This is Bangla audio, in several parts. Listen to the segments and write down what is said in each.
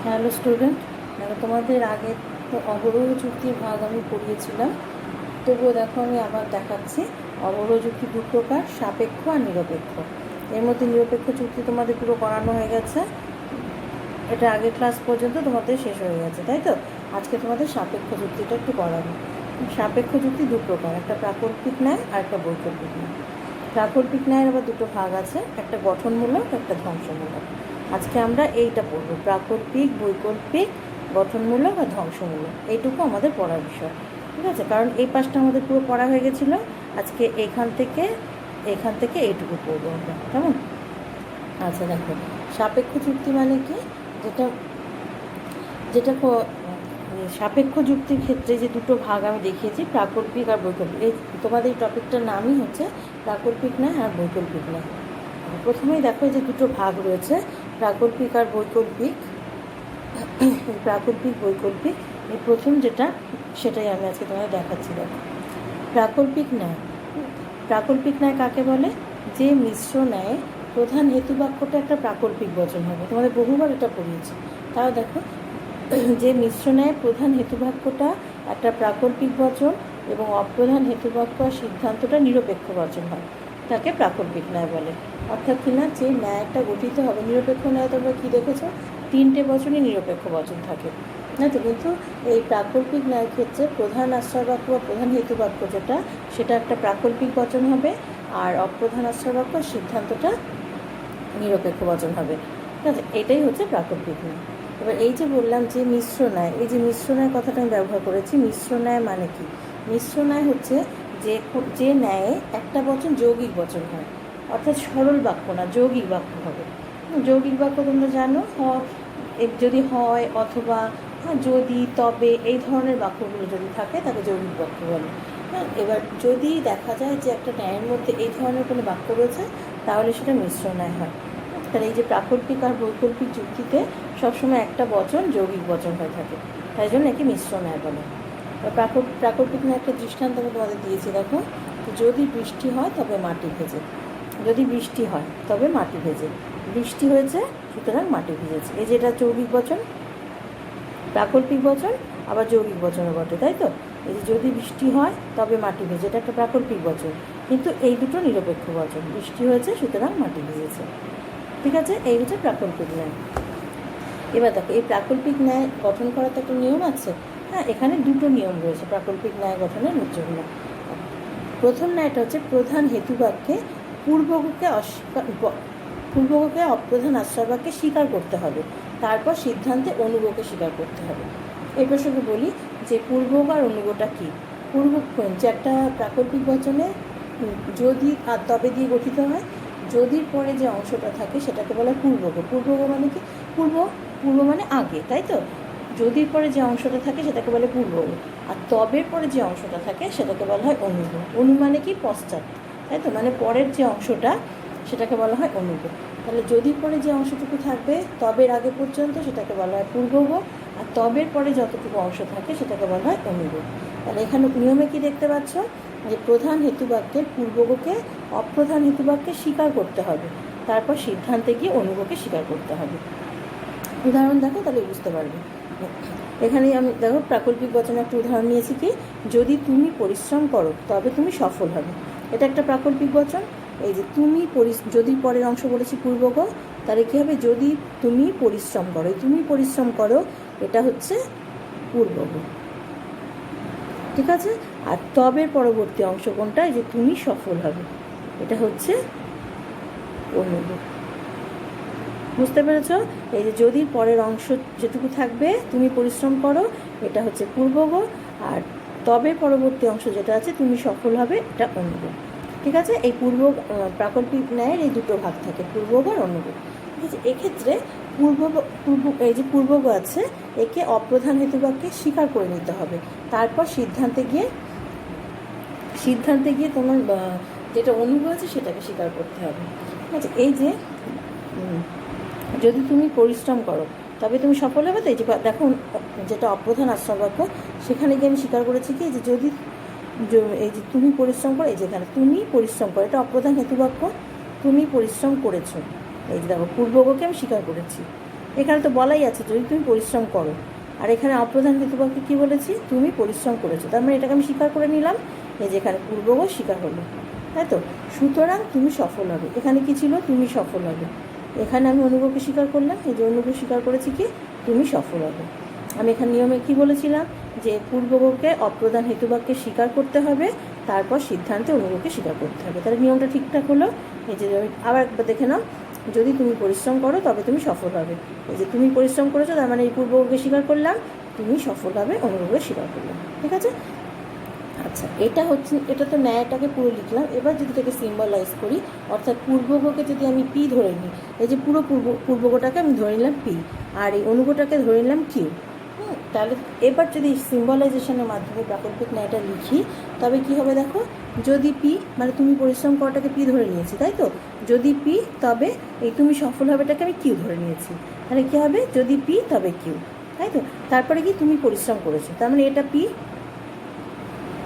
হ্যালো স্টুডেন্ট, দেখো তোমাদের আগে তো অবরোহ যুক্তির ভাগ আমি পড়িয়েছিলাম। তবুও দেখো আমি আবার দেখাচ্ছি। অবরোহ যুক্তি দু প্রকার, সাপেক্ষ আর নিরপেক্ষ। এর মধ্যে নিরপেক্ষ যুক্তি তোমাদের পুরো করানো হয়ে গেছে, এটা আগের ক্লাস পর্যন্ত তোমাদের শেষ হয়ে গেছে, তাই তো? আজকে তোমাদের সাপেক্ষ যুক্তিটা একটু করাবো। সাপেক্ষ যুক্তি দু প্রকার, একটা প্রাকল্পিক ন্যায় আর একটা বৈকল্পিক ন্যায়। প্রাকল্পিক ন্যায়ের আবার দুটো ভাগ আছে, একটা গঠনমূলক একটা ধ্বংসমূলক। আজকে আমরা এইটা পড়বো, প্রাকল্পিক, বৈকল্পিক, গঠনমূলক আর ধ্বংসমূলক। এইটুকু আমাদের পড়ার বিষয়, ঠিক আছে? কারণ এই পাশটা আমাদের পুরো পড়া হয়ে গেছিলো। আজকে এখান থেকে এইটুকু পড়বো আমরা, কেমন? আচ্ছা দেখো, সাপেক্ষ যুক্তি মানে কি? যেটা যেটা সাপেক্ষ যুক্তির ক্ষেত্রে যে দুটো ভাগ আমি দেখিয়েছি, প্রাকল্পিক আর বৈকল্পিক, এই তোমাদের এই টপিকটার নামই হচ্ছে প্রাকল্পিক ন্যায় আর বৈকল্পিক ন্যায়। প্রথমেই দেখো যে দুটো ভাগ রয়েছে, প্রাকল্পিক আর বৈকল্পিক। প্রাকল্পিক বৈকল্পিক, এই প্রথম যেটা সেটাই আমি আজকে তোমাদের দেখাচ্ছি। দেখো, প্রাকল্পিক ন্যায়। প্রাকল্পিক ন্যায় কাকে বলে? যে মিশ্র ন্যায় প্রধান হেতু বাক্যটা একটা প্রাকল্পিক বচন হবে। তোমাদের বহুবার এটা পড়িয়েছি, তাও দেখো, যে মিশ্র ন্যায় প্রধান হেতুবাক্যটা একটা প্রাকল্পিক বচন এবং অপ্রধান হেতুবাক্য আর সিদ্ধান্তটা নিরপেক্ষ বচন হয়, তাকে প্রাকল্পিক ন্যায় বলে। অর্থাৎ কিনা যে ন্যায়টা গঠিত হবে, নিরপেক্ষ ন্যায় তোমরা কী দেখেছো? তিনটে বচনই নিরপেক্ষ বচন থাকে, না তো? কিন্তু এই প্রাকল্পিক ন্যায়ের ক্ষেত্রে প্রধান আশ্রয়বাক্য বা প্রধান হেতুবাক্য যেটা, সেটা একটা প্রাকল্পিক বচন হবে, আর অপ্রধান আশ্রয়বাক্য সিদ্ধান্তটা নিরপেক্ষ বচন হবে, ঠিক আছে? এটাই হচ্ছে প্রাকল্পিক ন্যায়। এবার এই যে বললাম যে মিশ্র ন্যায়, এই যে মিশ্র ন্যায় কথাটা আমি ব্যবহার করেছি। মিশ্র ন্যায় মানে কি? মিশ্র ন্যায় হচ্ছে যে ন্যায়ে একটা বচন যৌগিক বচন হয়, অর্থাৎ সরল বাক্য না, যৌগিক বাক্য হবে। যৌগিক বাক্য তোমরা জানো, যদি হয়, অথবা, যদি, তবে, এই ধরনের বাক্যগুলো যদি থাকে তাকে যৌগিক বাক্য বলে। হ্যাঁ, এবার যদি দেখা যায় যে একটা ন্যায়ের মধ্যে এই ধরনের কোনো বাক্য রয়েছে, তাহলে সেটা মিশ্র ন্যায় হয়। তাহলে এই যে প্রাকল্পিক আর বৈকল্পিক যুক্তিতে সবসময় একটা বচন যৌগিক বচন হয়ে থাকে, তাই জন্য একে মিশ্র ন্যায় বলে। প্রাকল্পিক ন্যায় একটা দৃষ্টান্ত আমি তোমাদের দিয়েছি। দেখো, যদি বৃষ্টি হয় তবে মাটি ভেজে। যদি বৃষ্টি হয় তবে মাটি ভেজে, বৃষ্টি হয়েছে সুতরাং মাটি ভিজেছে। এই যেটা যৌগিক বচন, প্রাকল্পিক বচন, আবার যৌগিক বচনও বটে, তাই তো? এই যে যদি বৃষ্টি হয় তবে মাটি ভেজে, এটা একটা প্রাকল্পিক বচন, কিন্তু এই দুটো নিরপেক্ষ বচন। বৃষ্টি হয়েছে সুতরাং মাটি ভিজেছে, ঠিক আছে? এই হচ্ছে প্রাকল্পিক ন্যায়। এবার দেখো, এই প্রাকল্পিক ন্যায় গঠন করার তো একটা নিয়ম আছে। হ্যাঁ, এখানে দুটো নিয়ম রয়েছে প্রাকল্পিক ন্যায় গঠনের জন্য। প্রথম ন্যায়টা হচ্ছে প্রধান হেতুবাক্যে পূর্বককে অপ্রধান আশ্রয়বাক্যে স্বীকার করতে হবে, তারপর সিদ্ধান্তে অনুগকে স্বীকার করতে হবে। এই প্রসঙ্গে বলি যে পূর্বক আর অনুগটা কী। পূর্বক যে একটা প্রাকল্পিক বচনে যদি আর তবে দিয়ে গঠিত হয়, যদির পরে যে অংশটা থাকে সেটাকে বলা হয় পূর্বক। পূর্বক মানে কি? পূর্ব মানে আগে, তাই তো? যদির পরে যে অংশটা থাকে সেটাকে বলে পূর্বক, আর তবের পরে যে অংশটা থাকে সেটাকে বলা হয় অনুগ। অনু মানে কি? পশ্চাৎ, তাই তো? মানে পরের যে অংশটা সেটাকে বলা হয় অনুগ। তাহলে যদির পরে যে অংশটুকু থাকবে তবের আগে পর্যন্ত সেটাকে বলা হয় পূর্বগ, আর তবের পরে যতটুকু অংশ থাকে সেটাকে বলা হয় অনুগ। তাহলে এখানে নিয়মে কি দেখতে পাচ্ছ? যে প্রধান হেতুবাক্যের পূর্বগকে অপ্রধান হেতুবাক্যে স্বীকার করতে হবে, তারপর সিদ্ধান্তে গিয়ে অনুগকে স্বীকার করতে হবে। উদাহরণ দেখো, তাহলে বুঝতে পারবে। এখানে আমি দেখো প্রাকল্পিক বচনে একটা উদাহরণ নিয়েছি কি, যদি তুমি পরিশ্রম করো তবে তুমি সফল হবে। এটা একটা প্রাকল্পিক বচন। এই যে তুমি যদি পরের অংশ বলেছি পূর্বক, তাহলে কী হবে? যদি তুমি পরিশ্রম করো, এই তুমি পরিশ্রম করো এটা হচ্ছে পূর্বক, ঠিক আছে? আর তবের পরবর্তী অংশ কোনটা? যে তুমি সফল হবে, এটা হচ্ছে অনুগ। বুঝতে পেরেছ? এই যে যদি পরের অংশ যেটুকু থাকবে, তুমি পরিশ্রম করো, এটা হচ্ছে পূর্বগ, আর তবে পরবর্তী অংশ যেটা আছে তুমি সফল হবে, এটা অনুগ, ঠিক আছে? এই প্রাকল্পিক ন্যায়ের এই দুটো ভাগ থাকে, পূর্বগ আর অনুগ, ঠিক আছে? এক্ষেত্রে এই যে পূর্বগ আছে, একে অপ্রধান হেতুবাক্যে স্বীকার করে নিতে হবে, তারপর সিদ্ধান্তে গিয়ে তোমার যেটা অনুগ আছে সেটাকে স্বীকার করতে হবে, ঠিক আছে? এই যে যদি তুমি পরিশ্রম করো তবে তুমি সফল হবে, তো এই যে দেখো যেটা অপ্রধান আশ্রয়বাক্য, সেখানে গিয়ে আমি স্বীকার করেছি কি, যে যদি এই যে তুমি পরিশ্রম করো, এই যেখানে তুমি পরিশ্রম করো, এটা অপ্রধান হেতুবাক্য, তুমি পরিশ্রম করেছো। এই যে দেখো পূর্বগকে আমি স্বীকার করেছি, এখানে তো বলাই আছে যদি তুমি পরিশ্রম করো, আর এখানে অপ্রধান হেতুবাক্যে কী বলেছি, তুমি পরিশ্রম করেছো, তার মানে এটাকে আমি স্বীকার করে নিলাম, এই যে এখানে পূর্বগত স্বীকার হলো, তাই তো। সুতরাং তুমি সফল হবে, এখানে কি ছিল, তুমি সফল হবে, এখানে আমি অনুগকে স্বীকার করলাম, এই যে অনুগ স্বীকার করেছি কি, তুমি সফল হবে। আমি এখানে নিয়মে কি বলেছিলাম, যে পূর্বগকে অপ্রধান হেতুবাক্যে স্বীকার করতে হবে, তারপর সিদ্ধান্তে অনুগকে স্বীকার করতে হবে, তাহলে নিয়মটা ঠিকঠাক হলো। এই যে আবার একবার দেখে নাও, যদি তুমি পরিশ্রম করো তবে তুমি সফল হবে, এই যে তুমি পরিশ্রম করেছো, তার মানে এই পূর্বগকে স্বীকার করলাম, তুমি সফল হবে, অনুগকে স্বীকার করলাম, ঠিক আছে। আচ্ছা, এটা হচ্ছে, এটা তো ন্যায়টাকে পুরো লিখলাম। এবার যদি এটাকে সিম্বলাইজ করি, অর্থাৎ পূর্বগকে যদি আমি পি ধরে নিই, এই যে পুরো পূর্বগটাকে আমি ধরে নিলাম পি, আর এই অনুগটাকে ধরে নিলাম কিউ। তাহলে এবার যদি সিম্বলাইজেশনের মাধ্যমে প্রাকল্পিক ন্যায়টা লিখি, তবে কি হবে দেখো, যদি পি মানে তুমি পরিশ্রম করাটাকে পি ধরে নিয়েছি, তাই তো, যদি পি তবে এই তুমি সফল হবেটাকে আমি কিউ ধরে নিয়েছি, তাহলে কী হবে, যদি পি তবে কিউ, তাই তো। তারপরে কি তুমি পরিশ্রম করেছো, তার মানে এটা পি,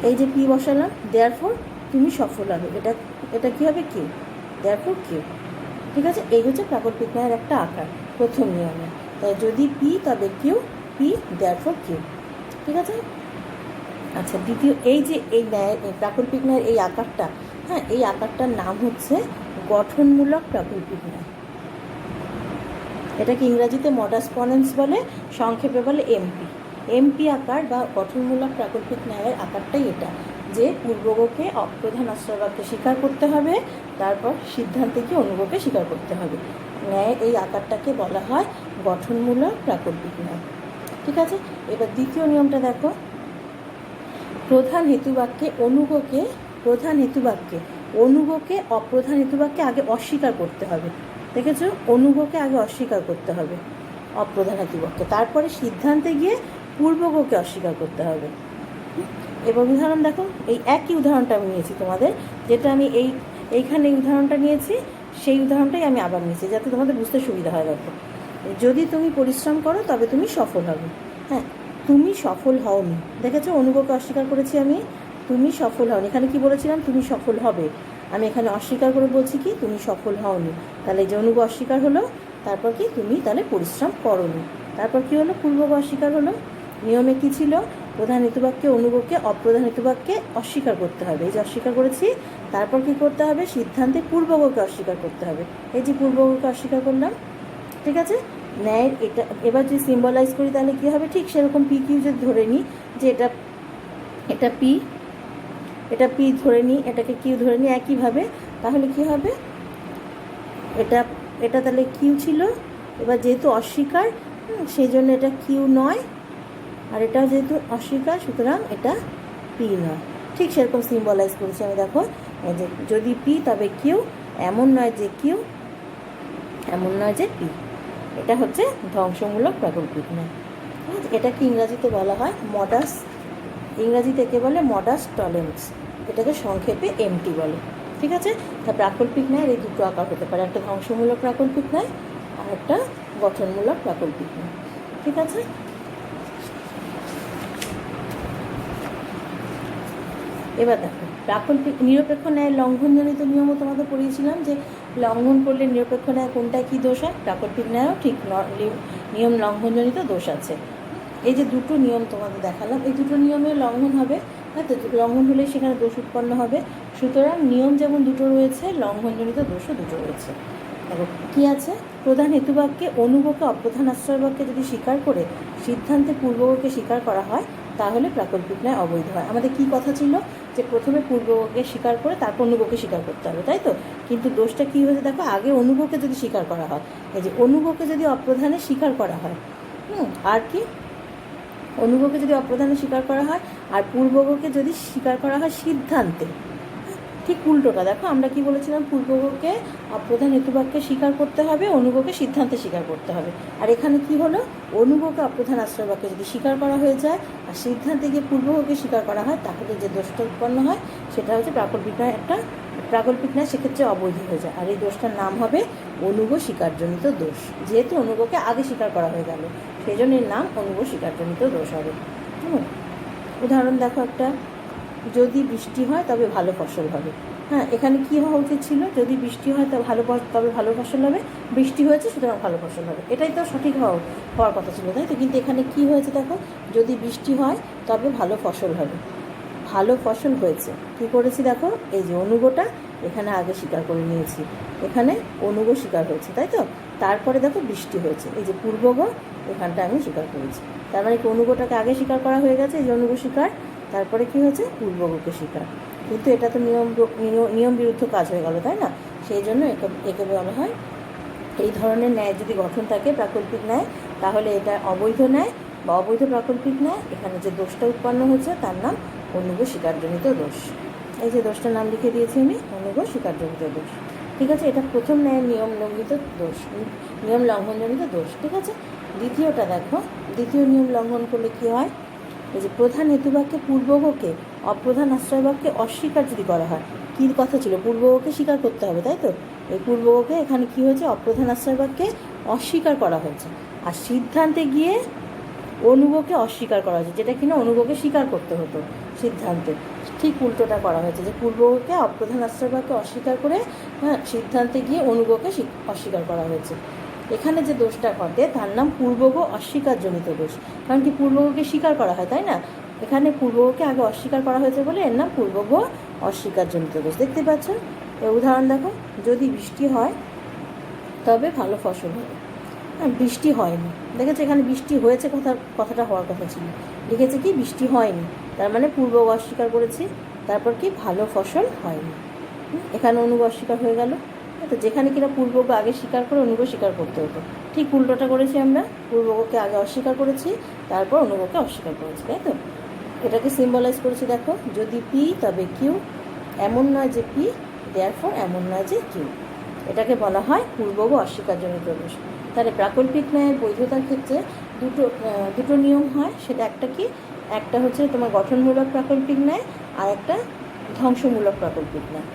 এই যে পি বসালাম, দেয়ারফর তুমি সফল হবে, এটা কী হবে, কিউ, দেয়ারফর কিউ, ঠিক আছে। এই হচ্ছে প্রাকল্পিক ন্যায়ের একটা আকার প্রথম নিয়মে, তাই যদি পি তবে কিউ, পি দেয়ারফর কিউ, ঠিক আছে। আচ্ছা, দ্বিতীয় এই যে এই ন্যায় প্রাকল্পিক ন্যায়ের এই আকারটা, হ্যাঁ, এই আকারটার নাম হচ্ছে গঠনমূলক প্রাকল্পিক ন্যায়। এটাকে ইংরাজিতে মডাস পনেন্স বলে, সংক্ষেপে বলে এমপি। এমপি আকার বা গঠনমূলক প্রাকল্পিক ন্যায়ের আকারটাই এটা, যে পূর্বগকে অপ্রধান আশ্রয়বাক্যে স্বীকার করতে হবে, তারপর সিদ্ধান্তে কি অনুগকে স্বীকার করতে হবে। ন্যায়ের এই আকারটাকে বলা হয় গঠনমূলক প্রাকল্পিক ন্যায়, ঠিক আছে। এবার দ্বিতীয় নিয়মটা দেখো, প্রধান হেতুবাক্যে অনুগকে অপ্রধান হেতুবাক্যে আগে অস্বীকার করতে হবে, দেখেছো, অনুগকে আগে অস্বীকার করতে হবে অপ্রধান হেতুবাক্যে, তারপরে সিদ্ধান্তে গিয়ে পূর্বগকে অস্বীকার করতে হবে। এবার উদাহরণ দেখো, এই একই উদাহরণটা আমি নিয়েছি তোমাদের, যেটা আমি এইখানে এই উদাহরণটা নিয়েছি, সেই উদাহরণটাই আমি আবার নিয়েছি যাতে তোমাদের বুঝতে সুবিধা হয়। দেখো, যদি তুমি পরিশ্রম করো তবে তুমি সফল হবে, হ্যাঁ, তুমি সফল হওনি, দেখেছো, অনুগকে অস্বীকার করেছি আমি, তুমি সফল হওনি, এখানে কি বলেছিলাম, তুমি সফল হবে, আমি এখানে অস্বীকার করে বলছি কি, তুমি সফল হওনি, তাহলে যে অনুগ অস্বীকার হলো, তারপর কি, তুমি তাহলে পরিশ্রম করোনি, তারপর কি হলো, পূর্বগ অস্বীকার হলো। নিয়মে কি ছিল, প্রধান হেতুবাক্যে অনুগকে অপ্রধান হেতুবাক্যে অস্বীকার করতে হবে, এই যে অস্বীকার করেছি, তারপর কি করতে হবে, সিদ্ধান্তে পূর্বগকে অস্বীকার করতে হবে, এই যে পূর্বগকে অস্বীকার করলাম, ঠিক আছে। ন্যায়ের এটা এবার যদি সিম্বলাইজ করি তাহলে কী হবে, ঠিক সেরকম পি কিউ যদি ধরে নিই, যে এটা পি ধরে নিই, এটাকে কিউ ধরে নিই একইভাবে, তাহলে কি হবে, এটা তাহলে কিউ ছিল, এবার যেহেতু অস্বীকার, সেই জন্য এটা কিউ নয়, আর এটাও যেহেতু অস্বীকার, সুতরাং এটা পি নয়, ঠিক সেরকম সিম্বলাইজ করেছি আমি। দেখো, যে যদি পি তবে কিউ, এমন নয় যে কিউ, এমন নয় যে পি, এটা হচ্ছে ধ্বংসমূলক প্রাকল্পিক ন্যায়। এটাকে ইংরাজিতে বলা হয় ইংরাজিতে একে বলে মডাস টলেন্স, এটাকে সংক্ষেপে এমটি বলে, ঠিক আছে। তা প্রাকল্পিক ন্যায়ের এই দুটো আকার হতে পারে, একটা ধ্বংসমূলক প্রাকল্পিক ন্যায় আর একটা গঠনমূলক প্রাকল্পিক ন্যায়, ঠিক আছে। এবার দেখো, প্রাকল্পিক নিরপেক্ষ ন্যায়ের লঙ্ঘনজনিত নিয়মও তোমাদের পড়িয়েছিলাম, যে লঙ্ঘন করলে নিরপেক্ষ ন্যায় কোনটায় কী দোষ হয়, প্রাকল্পিক ন্যায়ও ঠিক নিয়ম লঙ্ঘনজনিত দোষ আছে। এই যে দুটো নিয়ম তোমাদের দেখালাম, এই দুটো নিয়মে লঙ্ঘন হবে, হ্যাঁ, তো লঙ্ঘন হলে সেখানে দোষ উৎপন্ন হবে, সুতরাং নিয়ম যেমন দুটো রয়েছে, লঙ্ঘনজনিত দোষও দুটো রয়েছে। দেখো কী আছে, প্রধান হেতুবাক্যে অনুগকে অপ্রধান আশ্রয়বাক্যে যদি স্বীকার করে সিদ্ধান্তে পূর্বগকে স্বীকার করা হয়, তাহলে প্রাকল্পিক ন্যায় অবৈধ হয়। আমাদের কি কথা ছিল, যে প্রথমে পূর্বগকে স্বীকার করে তারপর অনুগকে স্বীকার করতে হবে, তাই তো। কিন্তু দোষটা কী হয়েছে দেখো, আগে অনুগকে যদি স্বীকার করা হয়, এই যে অনুগকে যদি অপ্রধানে স্বীকার করা হয়, আর কি, অনুগকে যদি অপ্রধানে স্বীকার করা হয়, আর পূর্বগকে যদি স্বীকার করা হয় সিদ্ধান্তে, ঠিক উল্টোটা। দেখো, আমরা কি বলেছিলাম, পূর্বগকে অপ্রধান হেতুবাক্যে স্বীকার করতে হবে, অনুগকে সিদ্ধান্তে স্বীকার করতে হবে, আর এখানে কি হলো, অনুগকে অপ্রধান আশ্রয়বাক্যে যদি স্বীকার করা হয়ে যায় আর সিদ্ধান্তে গিয়ে পূর্বগকে স্বীকার করা হয়, তাহলে যে দোষটা উৎপন্ন হয় সেটা হচ্ছে প্রাকল্পিক ন্যায় সেক্ষেত্রে অবৈধ হয়ে যায়, আর এই দোষটার নাম হবে অনুগ স্বীকারজনিত দোষ, যেহেতু অনুগকে আগে স্বীকার করা হয়ে গেল, সেই জন্য এর নাম অনুগ স্বীকারজনিত দোষ হবে। উদাহরণ দেখো একটা, যদি বৃষ্টি হয় তবে ভালো ফসল হবে, হ্যাঁ, এখানে কী হওয়া উচিত ছিল, যদি বৃষ্টি হয় তবে ভালো ফসল হবে, বৃষ্টি হয়েছে সুতরাং ভালো ফসল হবে, এটাই তো সঠিক হওয়ার কথা ছিল, তাই তো? কিন্তু এখানে কী হয়েছে দেখো, যদি বৃষ্টি হয় তবে ভালো ফসল হবে, ভালো ফসল হয়েছে। কী করেছি দেখো, এই যে অনুগটা এখানে আগে স্বীকার করে নিয়েছি, এখানে অনুগ স্বীকার হয়েছে, তাই তো? তারপরে দেখো বৃষ্টি হয়েছে, এই যে পূর্বগ এখানটা আমি স্বীকার করেছি, তার মানে কি অনুগটাকে আগে স্বীকার করা হয়ে গেছে, এই যে অনুগ স্বীকার, তারপরে কি হয়েছে পূর্বগকে স্বীকার। কিন্তু এটা তো নিয়ম বিরুদ্ধ কাজ হয়ে গেল, তাই না? সেই জন্য একে বলা হয়, এই ধরনের ন্যায় যদি গঠন থাকে প্রাকল্পিক ন্যায়, তাহলে এটা অবৈধ ন্যায় বা অবৈধ প্রাকল্পিক ন্যায়। এখানে যে দোষটা উৎপন্ন হয়েছে তার নাম অনুগ স্বীকারজনিত দোষ। এই যে দোষটার নাম লিখে দিয়েছি আমি, অনুগ স্বীকারজনিত দোষ। ঠিক আছে, এটা প্রথম ন্যায়ের নিয়ম লঙ্ঘনজনিত দোষ। ঠিক আছে, দ্বিতীয়টা দেখো, দ্বিতীয় নিয়ম লঙ্ঘন করলে কী হয়, এই যে প্রধান হেতুবাক্যে পূর্বগকে অপ্রধান আশ্রয়বাক্যে অস্বীকার যদি করা হয়, কী কথা ছিল, পূর্বগকে স্বীকার করতে হবে, তাই তো? এই পূর্বগকে এখানে কী হয়েছে, অপ্রধান আশ্রয়বাক্যে অস্বীকার করা হয়েছে, আর সিদ্ধান্তে গিয়ে অনুগকে অস্বীকার করা হয়েছে, যেটা কিনা অনুগকে স্বীকার করতে হতো সিদ্ধান্তে, ঠিক উল্টোটা করা হয়েছে, যে পূর্বগকে অপ্রধান আশ্রয়বাক্যে অস্বীকার করে সিদ্ধান্তে গিয়ে অনুগকে অস্বীকার করা হয়েছে। এখানে যে দোষটা ঘটে তার নাম পূর্বগ অস্বীকারজনিত দোষ, কারণ কি পূর্বগকে স্বীকার করা হয়, তাই না? এখানে পূর্বগকে আগে অস্বীকার করা হয়েছে বলে এর নাম পূর্বগ অস্বীকারজনিত দোষ। দেখতে পাচ্ছ, এর উদাহরণ দেখো, যদি বৃষ্টি হয় তবে ভালো ফসল হবে। হ্যাঁ, বৃষ্টি হয়নি, দেখেছো এখানে বৃষ্টি হয়েছে, কথাটা হওয়ার কথা ছিল, লিখেছে কি বৃষ্টি হয়নি, তার মানে পূর্বগ অস্বীকার করেছি, তারপর কি ভালো ফসল হয়নি, এখানে অনুগ অস্বীকার হয়ে গেল। তো যেখানে কিনা পূর্বগ আগে স্বীকার করে অনুগ স্বীকার করতে হতো, ঠিক উল্টোটা করেছি আমরা, পূর্বগকে আগে অস্বীকার করেছি, তারপর অনুগকে অস্বীকার করেছি, তাই তো? এটাকে সিম্বলাইজ করেছি দেখো, যদি পি তবে কিউ, এমন নয় যে পি, দেয়ারফর এমন নয় যে কিউ, এটাকে বলা হয় পূর্বগ অস্বীকারজনিত দোষ। তাহলে প্রাকল্পিক ন্যায়ের বৈধতার ক্ষেত্রে দুটো নিয়ম হয়, সেটা একটা কি, একটা হচ্ছে তোমার গঠনমূলক প্রাকল্পিক ন্যায়, আর একটা ধ্বংসমূলক প্রাকল্পিক ন্যায়।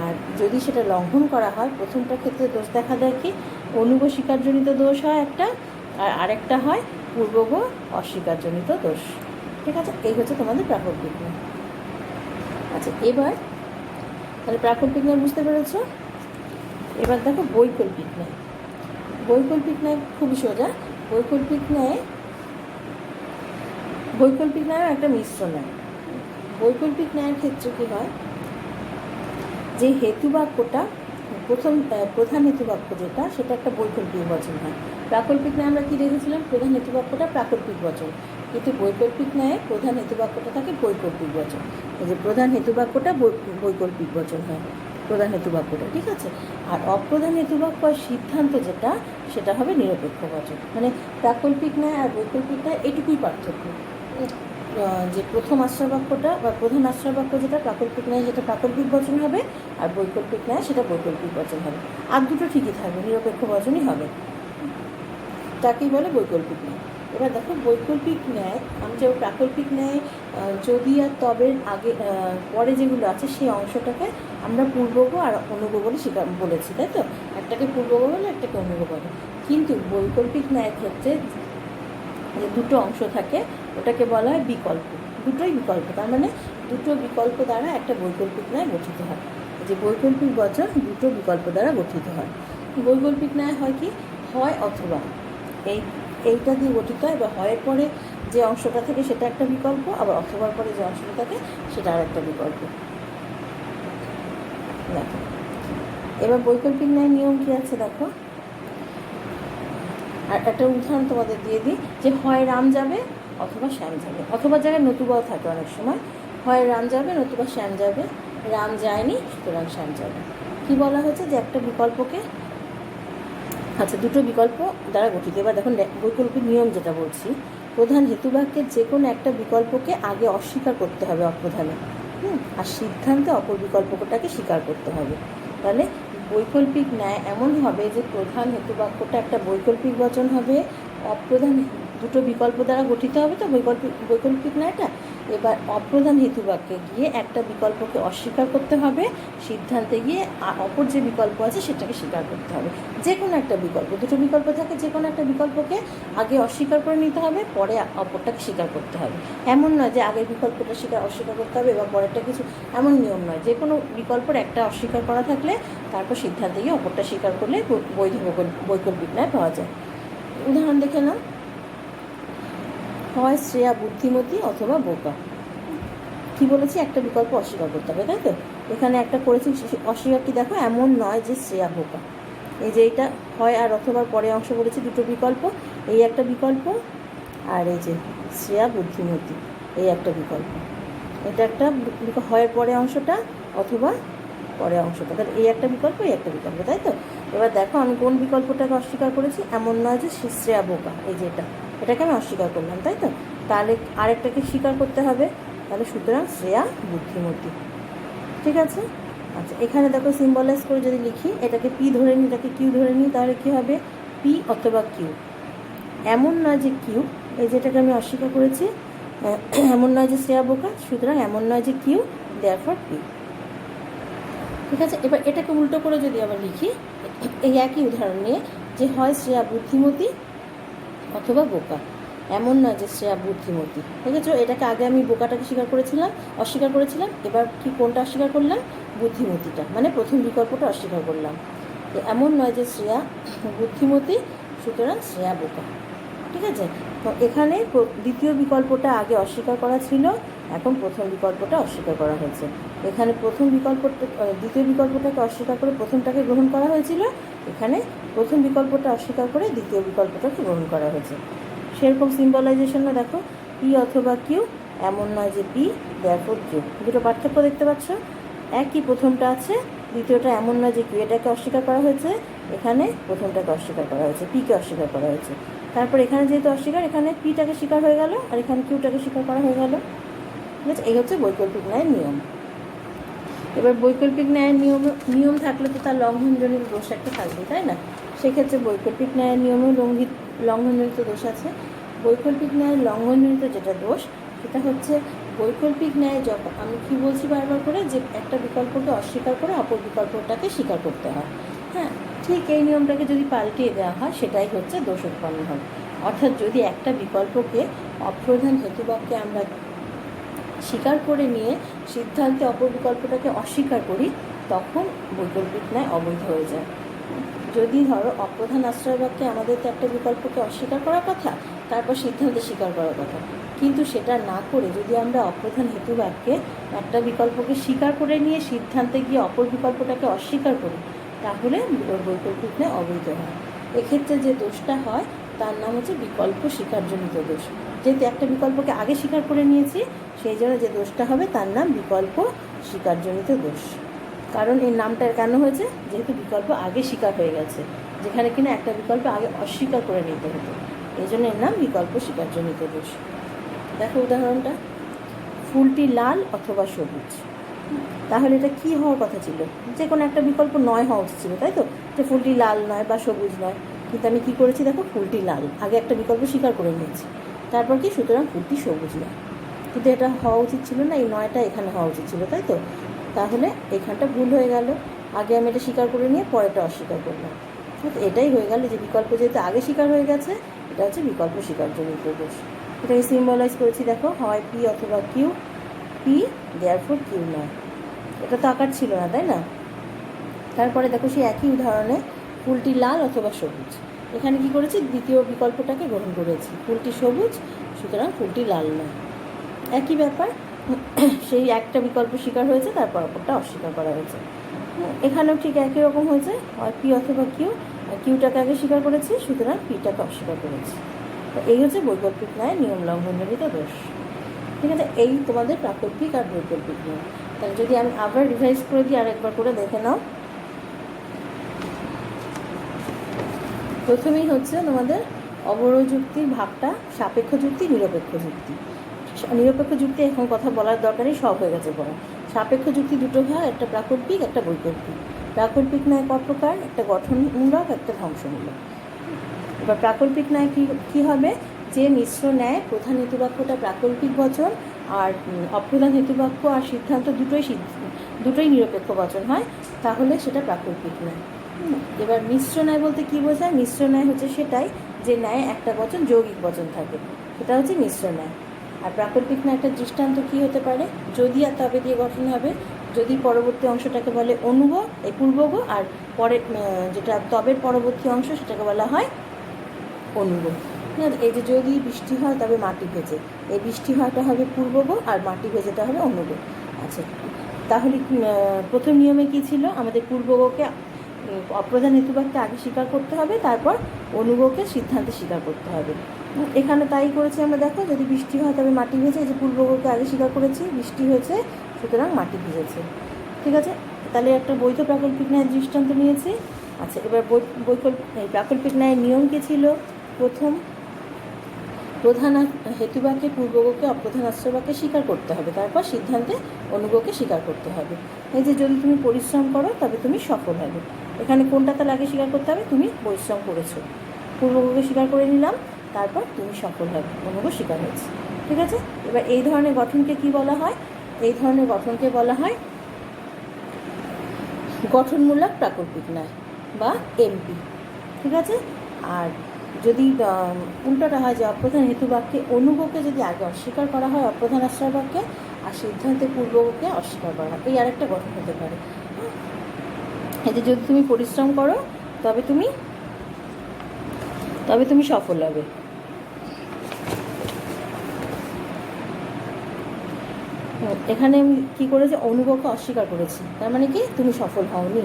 আর যদি সেটা লঙ্ঘন করা হয়, প্রথমটার ক্ষেত্রে দোষ দেখা দেয় কি, অনুগ স্বীকারজনিত দোষ হয় একটা, আর আরেকটা হয় পূর্বগ অস্বীকারজনিত দোষ। ঠিক আছে, এই হচ্ছে তোমাদের প্রাকল্পিক ন্যায়। আচ্ছা, এবার তাহলে প্রাকল্পিক ন্যায় বুঝতে পেরেছ। এবার দেখো বৈকল্পিক ন্যায়। বৈকল্পিক ন্যায় খুবই সোজা। বৈকল্পিক ন্যায় একটা মিশ্র ন্যায়। বৈকল্পিক ন্যায়ের ক্ষেত্রে কী হয়, যে হেতুবাক্যটা প্রধান হেতুবাক্য যেটা, সেটা একটা বৈকল্পিক বচন হয়। প্রাকল্পিক ন্যায় আমরা কী দেখেছিলাম, প্রধান হেতুবাক্যটা প্রাকল্পিক বচন, কিন্তু বৈকল্পিক ন্যায়ে প্রধান হেতুবাক্যটা থাকে বৈকল্পিক বচন। এই যে প্রধান হেতুবাক্যটা বৈকল্পিক বচন হয়, প্রধান হেতুবাক্যটা, ঠিক আছে। আর অপ্রধান হেতুবাক্য আর সিদ্ধান্ত যেটা, সেটা হবে নিরপেক্ষ বচন। মানে প্রাকল্পিক ন্যায় আর বৈকল্পিক ন্যায় এটুকুই পার্থক্য, যে প্রথম আশ্রয়বাক্যটা বা প্রধান আশ্রয়বাক্য যেটা প্রাকল্পিক ন্যায়, যেটা প্রাকল্পিক বচন হবে, আর বৈকল্পিক ন্যায় সেটা বৈকল্পিক বচন হবে। আর দুটো ঠিকই থাকবে, নিরপেক্ষ বচনই হবে, তাকেই বলে বৈকল্পিক ন্যায়। এবার দেখো বৈকল্পিক ন্যায়, আমি যে প্রাকল্পিক ন্যায় যদি আর তবের আগে পরে যেগুলো আছে সেই অংশটাকে আমরা পূর্বগ আর অনুগ বলে বলেছি, তাই তো? একটাকে পূর্বগ বলে, একটাকে অনুগ বলে। কিন্তু বৈকল্পিক ন্যায়ের ক্ষেত্রে যে দুটো অংশ থাকে ওটাকে বলা হয় বিকল্প, দুটোই বিকল্প, তার মানে দুটো বিকল্প দ্বারা একটা বৈকল্পিক ন্যায় গঠিত হয়। যে বৈকল্পিক বচন দুটো বিকল্প দ্বারা গঠিত হয়। বৈকল্পিক ন্যায় হয় কি, হয় অথবা, এইটা দিয়ে গঠিত হয়, বা হয়ের পরে যে অংশটা থাকে সেটা একটা বিকল্প, আবার অথবার পরে যে অংশটা থাকে সেটা আর একটা বিকল্প। দেখো এবার বৈকল্পিক ন্যায় নিয়ম কী আছে দেখো, আর একটা উদাহরণ তোমাদের দিয়ে দিই, যে হয় রাম যাবে অথবা শ্যাম যাবে, অথবা জায়গায় নতুবাও থাকে অনেক সময়, হয় রাম যাবে নতুবা শ্যাম যাবে, রাম যায়নি সুতরাং শ্যাম যাবে। কী বলা হয়েছে, যে একটা বিকল্পকে, আচ্ছা দুটো বিকল্প দ্বারা গঠিত। এবার দেখুন বৈকল্পিক নিয়ম যেটা বলছি, প্রধান হেতুবাক্যের যে কোনো একটা বিকল্পকে আগে অস্বীকার করতে হবে অপ্রধানে, আর সিদ্ধান্তে অপর বিকল্পটাকে স্বীকার করতে হবে। তাহলে বৈকল্পিক ন্যায় এমন হবে যে প্রধান হেতুবাক্যটা একটা বৈকল্পিক বচন হবে, অপ্রধান দুটো বিকল্প দ্বারা গঠিত হবে, তো বৈকল্পিক ন্যায়টা এবার অপ্রধান হেতু বাক্যে গিয়ে একটা বিকল্পকে অস্বীকার করতে হবে, সিদ্ধান্তে গিয়ে অপর যে বিকল্প আছে সেটাকে স্বীকার করতে হবে। যে কোনো একটা বিকল্প, দুটো বিকল্প থাকে, যে কোনো একটা বিকল্পকে আগে অস্বীকার করে নিতে হবে, পরে অপরটাকে স্বীকার করতে হবে। এমন নয় যে আগের বিকল্পটা অস্বীকার করতে হবে বা পরেরটা কিছু, এমন নিয়ম নয়। যে কোনো বিকল্পের একটা অস্বীকার করা থাকলে তারপর সিদ্ধান্তে গিয়ে অপরটা স্বীকার করলে বৈধ বৈকল্পিক ন্যায় পাওয়া যায়। উদাহরণ দেখে নাও, হয় শ্রেয়া বুদ্ধিমতী অথবা বোকা। কি বলেছি, একটা বিকল্প অস্বীকার করতে হবে, তাই তো? এখানে একটা করেছি অস্বীকার, কি দেখো, এমন নয় যে শ্রেয়া বোকা। এই যে এইটা হয় আর অথবা পরে অংশ বলেছি, দুটো বিকল্প, এই একটা বিকল্প, আর এই যে শ্রেয়া বুদ্ধিমতী এই একটা বিকল্প। এটা একটা হয়ের পরে অংশটা অথবা পরে অংশটা, তাহলে এই একটা বিকল্প, এই একটা বিকল্প, তাই তো? এবার দেখো আমি কোন বিকল্পটাকে অস্বীকার করেছি, এমন নয় যে শ্রেয়া বোকা, এই যে এটাকে আমি অস্বীকার করলাম, তাই তো? তাহলে আরেকটাকে স্বীকার করতে হবে, তাহলে সুতরাং শ্রেয়া বুদ্ধিমতী। ঠিক আছে? আচ্ছা, এখানে দেখো সিম্বলাইজ করে যদি লিখি, এটাকে পি ধরে নিই, এটাকে কিউ ধরে নিই, তাহলে কী হবে, পি অথবা কিউ। এমন নয় যে কিউ, এই যেটাকে আমি অস্বীকার করেছি, এমন নয় যে শ্রেয়া বোকা, সুতরাং এমন নয় যে কিউ, দেয়ারফর পি। ঠিক আছে? এবার এটাকে উল্টো করে যদি আবার লিখি, এই একই উদাহরণ নিয়ে, যে হয় শ্রেয়া বুদ্ধিমতী অথবা বোকা, এমন নয় যে শ্রেয়া বুদ্ধিমতী। ঠিক আছে? এটাকে আগে আমি বোকাটাকে অস্বীকার করেছিলাম, এবার কি কোনটা অস্বীকার করলাম, বুদ্ধিমতীটা, মানে প্রথম বিকল্পটা অস্বীকার করলাম। এমন নয় যে শ্রেয়া বুদ্ধিমতী, সুতরাং শ্রেয়া বোকা। ঠিক আছে? তো এখানে দ্বিতীয় বিকল্পটা আগে অস্বীকার করা ছিল, এখন প্রথম বিকল্পটা অস্বীকার করা হয়েছে। এখানে দ্বিতীয় বিকল্পটাকে অস্বীকার করে প্রথমটাকে গ্রহণ করা হয়েছিল, এখানে প্রথম বিকল্পটা অস্বীকার করে দ্বিতীয় বিকল্পটাকে গ্রহণ করা হয়েছে। সেরকম সিম্বলাইজেশনে দেখো, পি অথবা কিউ, এমন নয় যে পি, দেয়ারফর কিউ। দুটো পার্থক্য দেখতে পাচ্ছ, একই প্রথমটা আছে, দ্বিতীয়টা এমন নয় যে কিউ, এটাকে অস্বীকার করা হয়েছে, এখানে প্রথমটাকে অস্বীকার করা হয়েছে, পিকে অস্বীকার করা হয়েছে। তারপর এখানে যেহেতু অস্বীকার, এখানে পিটাকে স্বীকার হয়ে গেল, আর এখানে কিউটাকে স্বীকার করা হয়ে গেল। ঠিক আছে? এই হচ্ছে বৈকল্পিক ন্যায়ের নিয়ম। এবার বৈকল্পিক ন্যায়ের নিয়ম থাকলে তো তার লঙ্ঘনজনিত দোষ একটা থাকবে, তাই না? সেক্ষেত্রে বৈকল্পিক ন্যায়ের নিয়মেও লঙ্ঘনজনিত দোষ আছে। বৈকল্পিক ন্যায়ের লঙ্ঘনজনিত যেটা দোষ, সেটা হচ্ছে বৈকল্পিক ন্যায় যখন, আমি কি বলছি বারবার করে, যে একটা বিকল্পকে অস্বীকার করে অপর বিকল্পটাকে স্বীকার করতে হয়। হ্যাঁ, ঠিক এই নিয়মটাকে যদি পাল্টিয়ে দেওয়া হয়, সেটাই হচ্ছে দোষ উৎপন্ন হবে। অর্থাৎ যদি একটা বিকল্পকে অপ্রধান হেতুবাক্যে আমরা স্বীকার করে নিয়ে সিদ্ধান্তে অপর বিকল্পটাকে অস্বীকার করি, তখন বৈকল্পিক ন্যায় অবৈধ হয়ে যায়। যদি ধরো অপ্রধান আশ্রয় বাক্যে আমাদের তো একটা বিকল্পকে অস্বীকার করার কথা, তারপর সিদ্ধান্তে স্বীকার করার কথা, কিন্তু সেটা না করে যদি আমরা অপ্রধান হেতু বাক্যে একটা বিকল্পকে স্বীকার করে নিয়ে সিদ্ধান্তে গিয়ে অপর বিকল্পটাকে অস্বীকার করি, তাহলে বৈকল্পিক ন্যায় অবৈধ হয়। এক্ষেত্রে যে দোষটা হয় তার নাম হচ্ছে বিকল্প স্বীকারজনিত দোষ। যেহেতু একটা বিকল্পকে আগে স্বীকার করে নিয়েছি, সেই জন্য যে দোষটা হবে তার নাম বিকল্প স্বীকারজনিত দোষ। কারণ এই নামটা কেন হয়েছে, যেহেতু বিকল্প আগে স্বীকার হয়ে গেছে, যেখানে কিনা একটা বিকল্প আগে অস্বীকার করে নিতে হতো, এই জন্য এর নাম বিকল্প স্বীকারজনিত দোষ। দেখো উদাহরণটা, ফুলটি লাল অথবা সবুজ। তাহলে এটা কি হওয়ার কথা ছিল, যে কোনো একটা বিকল্প নয় হওয়া উচিত ছিল, তাই তো? যে ফুলটি লাল নয় বা সবুজ নয়, কিন্তু আমি কি করেছি, দেখো ফুলটি লাল, আগে একটা বিকল্প স্বীকার করে নিয়েছি, তারপর কি, সুতরাং ফুলটি সবুজ নয়। কিন্তু এটা হওয়া উচিত ছিল না, এই নয়টা এখানে হওয়া উচিত ছিল, তাই তো? তাহলে এখানটা ভুল হয়ে গেল, আগে আমি এটা স্বীকার করে নিয়ে পরেটা অস্বীকার করলাম। এটাই হয়ে গেল যে বিকল্প যেহেতু আগে স্বীকার হয়ে গেছে, এটা হচ্ছে বিকল্প স্বীকারজনিত দোষ। এটাকে সিম্বলাইজ করেছি, দেখো, হয় পি অথবা কিউ, পি দেয়ারফর কিউ নয়। এটা তো আকার ছিল না, তাই না? তারপরে দেখো সেই একই উদাহরণে, ফুলটি লাল অথবা সবুজ। এখানে কি করেছি, দ্বিতীয় বিকল্পটাকে গ্রহণ করেছি, ফুলটি সবুজ, সুতরাং ফুলটি লাল নয়। একই ব্যাপার, সেই একটা বিকল্প স্বীকার হয়েছে, তারপর অপরটা অস্বীকার করা হয়েছে। এখানেও ঠিক একই রকম হয়েছে, হয় পি অথবা কিউ, কিউটাকে আগে স্বীকার করেছি, সুতরাং পিটাকে অস্বীকার করেছি। তো এই হচ্ছে বৈকল্পিক ন্যায় নিয়ম লঙ্ঘনজনিত দোষ। ঠিক আছে? এই তোমাদের প্রাকল্পিক আর বৈকল্পিক নিয়ম। তাহলে যদি আমি আবার রিভাইজ করে দিই, আর একবার করে দেখে নাও। প্রথমেই হচ্ছে তোমাদের অবরোহ যুক্তির ভাগটা সাপেক্ষ যুক্তি, নিরপেক্ষ যুক্তি। নিরপেক্ষ যুক্তি এখন কথা বলার দরকারই, সব হয়ে গেছে বলা। সাপেক্ষ যুক্তি দুটো ভাগ, একটা প্রাকল্পিক, একটা বৈকল্পিক। প্রাকল্পিক ন্যায় কত প্রকার, একটা গঠনমূলক, একটা ধ্বংসমূলক। এবার প্রাকল্পিক ন্যায় কী হবে, যে মিশ্র ন্যায় প্রধান হেতুবাক্যটা প্রাকল্পিক বচন আর অপ্রধান হেতুবাক্য আর সিদ্ধান্ত দুটোই নিরপেক্ষ বচন হয়, তাহলে সেটা প্রাকল্পিক ন্যায়। এবার মিশ্র ন্যায় বলতে কী বোঝায়? মিশ্র ন্যায় হচ্ছে সেটাই যে ন্যায় একটা বচন যৌগিক বচন থাকে, সেটা হচ্ছে মিশ্র ন্যায়। আর প্রাকল্পিক ন্যায় একটা দৃষ্টান্ত কী হতে পারে? যদি আর তবে দিয়ে গঠন হবে, যদি পরবর্তী অংশটাকে বলে অনুগ, এই পূর্বগ, আর পরে যেটা তবের পরবর্তী অংশ সেটাকে বলা হয় অনুগ। এই যে যদি বৃষ্টি হয় তবে মাটি ভেজে, এই বৃষ্টি হওয়াটা হবে পূর্বগ আর মাটি ভেজেটা হবে অনুগ। আচ্ছা, তাহলে প্রথম নিয়মে কী ছিল? আমাদের পূর্বগকে অপ্রধান হেতুবাক্যে আগে স্বীকার করতে হবে, তারপর অনুগকে সিদ্ধান্তে স্বীকার করতে হবে। এখানে তাই করেছি আমরা। দেখো, যদি বৃষ্টি হয় তবে মাটি ভেজে, এই যে পূর্বগকে আগে স্বীকার করেছি, বৃষ্টি হয়েছে সুতরাং মাটি ভিজেছে। ঠিক আছে, তাহলে একটা বৈধ প্রাকল্পিক ন্যায়ের দৃষ্টান্ত নিয়েছি। আচ্ছা, এবার প্রাকল্পিক ন্যায়ের নিয়ম কী ছিল? প্রথম, প্রধান হেতুবাক্যে পূর্বগকে অপ্রধান আশ্রয়বাক্যে স্বীকার করতে হবে, তারপর সিদ্ধান্তে অনুগকে স্বীকার করতে হবে। এই যে যদি তুমি পরিশ্রম করো তবে তুমি সফল হবে, এখানে কোনটা তাহলে আগে স্বীকার করতে হবে? তুমি পরিশ্রম করেছো, পূর্বগকে স্বীকার করে নিলাম, তারপর তুমি সফল হবে, অনুগ স্বীকার হয়েছে। ঠিক আছে, এবার এই ধরনের গঠনকে কি বলা হয়? এই ধরনের গঠনকে বলা হয় গঠনমূলক প্রাকল্পিক ন্যায় বা এমপি। ঠিক আছে, আর যদি উল্টোটা হয় যে অপ্রধান হেতুবাক্যে অনুগকে যদি আগে অস্বীকার করা হয় অপ্রধান আশ্রয়বাক্যে, আর সিদ্ধান্তে পূর্বগকে অস্বীকার করা হয়, এই আরেকটা গঠন হতে পারে। এই যে যদি তুমি পরিশ্রম করো তবে তুমি সফল হবে। এখানে আমি কী করেছি? অনুগকে অস্বীকার করেছি, তার মানে কি? তুমি সফল হওনি।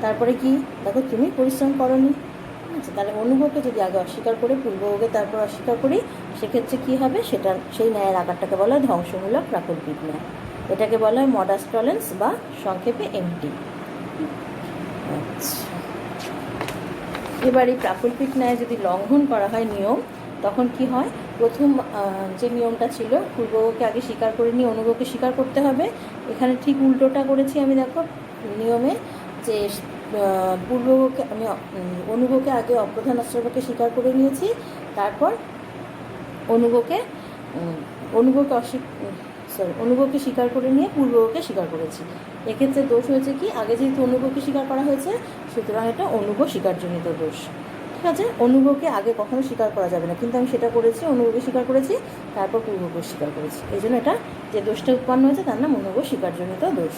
তারপরে কি? দেখো, তুমি পরিশ্রম করোনি। আচ্ছা, তাহলে অনুগকে যদি আগে অস্বীকার করে পূর্বগকে তারপর অস্বীকার করি, সেক্ষেত্রে কী হবে? সেই ন্যায়ের আকারটাকে বলা হয় ধ্বংসমূলক প্রাকল্পিক ন্যায়। এটাকে বলা হয় মডাস টলেন্স বা সংক্ষেপে এমটি। আচ্ছা, এবার এই প্রাকল্পিক ন্যায় যদি লঙ্ঘন করা হয় নিয়ম, তখন কি হয়? প্রথম যে নিয়মটা ছিল পূর্বগকে আগে স্বীকার করে নিয়ে অনুগকে স্বীকার করতে হবে, এখানে ঠিক উল্টোটা করেছি আমি। দেখো, নিয়মে যে পূর্বগকে আমি অনুগকে আগে অপ্রধান আশ্রয়বাক্যে স্বীকার করে নিয়েছি, তারপর অনুগকে অনুগকে স্বীকার করে নিয়ে পূর্বগকে স্বীকার করেছি। এক্ষেত্রে দোষ হয়েছে কি? আগে যেহেতু অনুগকে স্বীকার করা হয়েছে, সুতরাং এটা অনুগ স্বীকারজনিত দোষ। ঠিক আছে, অনুগকে আগে কখনো স্বীকার করা যাবে না, কিন্তু আমি সেটা করেছি, অনুগকে স্বীকার করেছি, তারপর পূর্বগকে স্বীকার করেছি। এই জন্য এটা যে দোষটা উৎপন্ন হয়েছে তার নাম অনুগ স্বীকারজনিত দোষ।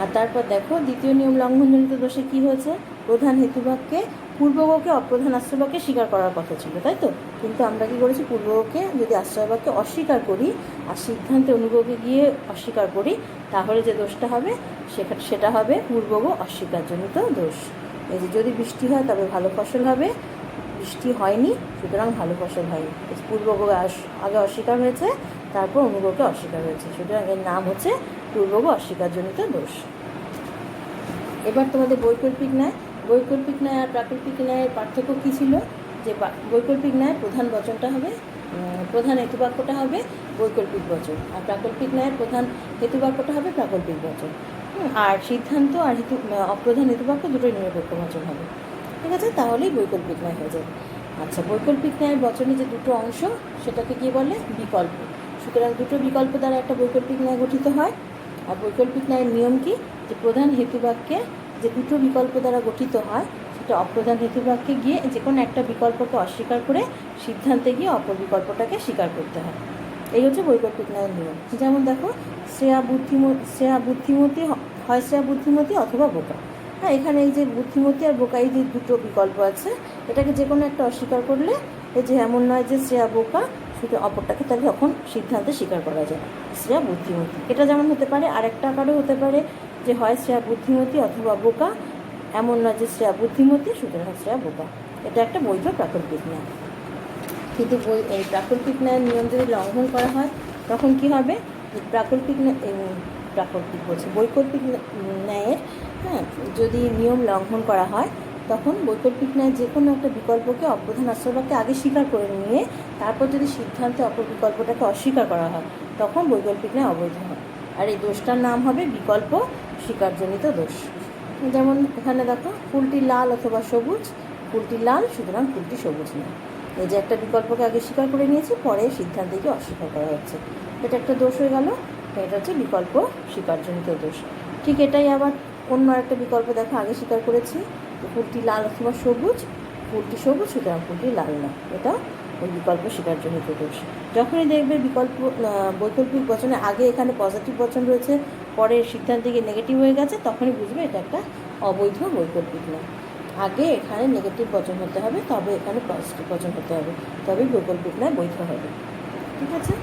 আর তারপর দেখো, দ্বিতীয় নিয়ম লঙ্ঘনজনিত দোষে কী হয়েছে? প্রধান হেতুবাক্যে পূর্বগকে অপ্রধান আশ্রয়বাক্যে স্বীকার করার কথা ছিল, তাই তো? কিন্তু আমরা কী করেছি? পূর্বগকে যদি আশ্রয়বাক্যে অস্বীকার করি আর সিদ্ধান্তে অনুগকে গিয়ে অস্বীকার করি, তাহলে যে দোষটা হবে সেটা হবে পূর্বগ অস্বীকারজনিত দোষ। এই যে যদি বৃষ্টি হয় তবে ভালো ফসল হবে, বৃষ্টি হয়নি সুতরাং ভালো ফসল হয়নি। পূর্বগ আগে অস্বীকার হয়েছে, তারপর অনুগকে অস্বীকার হয়েছে, সুতরাং এর নাম হচ্ছে পূর্বগ অস্বীকারজনিত দোষ। এবার তোমাদের বৈকল্পিক ন্যায় আর প্রাকল্পিক ন্যায়ের পার্থক্য কী ছিল? যে বৈকল্পিক ন্যায় প্রধান বচনটা হবে, প্রধান হেতুবাক্যটা হবে বৈকল্পিক বচন, আর প্রাকল্পিক ন্যায়ের প্রধান হেতুবাক্যটা হবে প্রাকল্পিক বচন। আর সিদ্ধান্ত আর অপ্রধান হেতুবাক্য দুটোই নিরপেক্ষ বচন হবে। ঠিক আছে, তাহলেই বৈকল্পিক ন্যায় হয়ে যাবে। আচ্ছা, বৈকল্পিক ন্যায়ের বচনে যে দুটো অংশ সেটাকে কী বলে? বিকল্প। সুতরাং দুটো বিকল্প দ্বারা একটা বৈকল্পিক ন্যায় গঠিত হয়। আর বৈকল্পিক ন্যায়ের নিয়ম কি? যে প্রধান হেতুবাক্যে যে দুটো বিকল্প দ্বারা গঠিত হয়, সেটা অপ্রধান হেতুবাক্যে গিয়ে যে কোনো একটা বিকল্পকে অস্বীকার করে সিদ্ধান্তে গিয়ে অপর বিকল্পটাকে স্বীকার করতে হয়। এই হচ্ছে বৈকল্পিক ন্যায়ের নিয়ম। যেমন দেখো, শ্রেয়া বুদ্ধিমতী হয়, শ্রেয়া বুদ্ধিমতী অথবা বোকা। হ্যাঁ, এখানে এই যে বুদ্ধিমতী আর বোকা, এই যে দুটো বিকল্প আছে, এটাকে যে কোনো একটা অস্বীকার করলে, এই যে এমন নয় যে শ্রেয়া বোকা, শুধু অপরটাকে তাহলে তখন সিদ্ধান্তে স্বীকার করা যায় শ্রেয়া বুদ্ধিমতী। এটা যেমন হতে পারে, আরেকটা আকারও হতে পারে যে হয় শ্রেয়া বুদ্ধিমতী অথবা বোকা, এমন নয় যে শ্রেয়া বুদ্ধিমতী সুতরাং শ্রেয়া বোকা। এটা একটা বৈধ প্রাকল্পিক ন্যায়। কিন্তু এই প্রাকল্পিক ন্যায়ের নিয়ম যদি লঙ্ঘন করা হয় তখন কি হবে? বৈকল্পিক ন্যায়ের যদি নিয়ম লঙ্ঘন করা হয়, তখন বৈকল্পিক ন্যায় যে কোনো একটা বিকল্পকে অপ্রধান আশ্রয়বাক্যে আগে স্বীকার করে নিয়ে তারপর যদি সিদ্ধান্তে অপর বিকল্পটাকে অস্বীকার করা হয়, তখন বৈকল্পিক ন্যায় অবৈধ হয়। আর এই দোষটার নাম হবে বিকল্প স্বীকারজনিত দোষ। যেমন এখানে দেখো, ফুলটি লাল অথবা সবুজ, ফুলটি লাল সুতরাং ফুলটি সবুজ নয়। এই যে একটা বিকল্পকে আগে স্বীকার করে নিয়েছি, পরে সিদ্ধান্তকে অস্বীকার করা হচ্ছে, এটা একটা দোষ হয়ে গেল। এটা হচ্ছে বিকল্প স্বীকারজনিত দোষ। ঠিক এটাই আবার অন্য একটা বিকল্প দেখো, আগে স্বীকার করেছি ফুলটি লাল অথবা সবুজ, ফুলটি সবুজ সুতরাং ফুলটি লাল না, এটা ওই বিকল্প স্বীকারজনিত দোষ। যখনই দেখবে বৈকল্পিক বচনে আগে এখানে পজিটিভ বচন রয়েছে, পরে সিদ্ধান্ত থেকে নেগেটিভ হয়ে গেছে, তখনই বুঝবে এটা একটা অবৈধ বৈকল্পিক না। আগে এখানে নেগেটিভ বচন হতে হবে, তবে এখানে পজিটিভ বচন হতে হবে, তবেই বৈকল্পিক না বৈধ হবে। ঠিক আছে।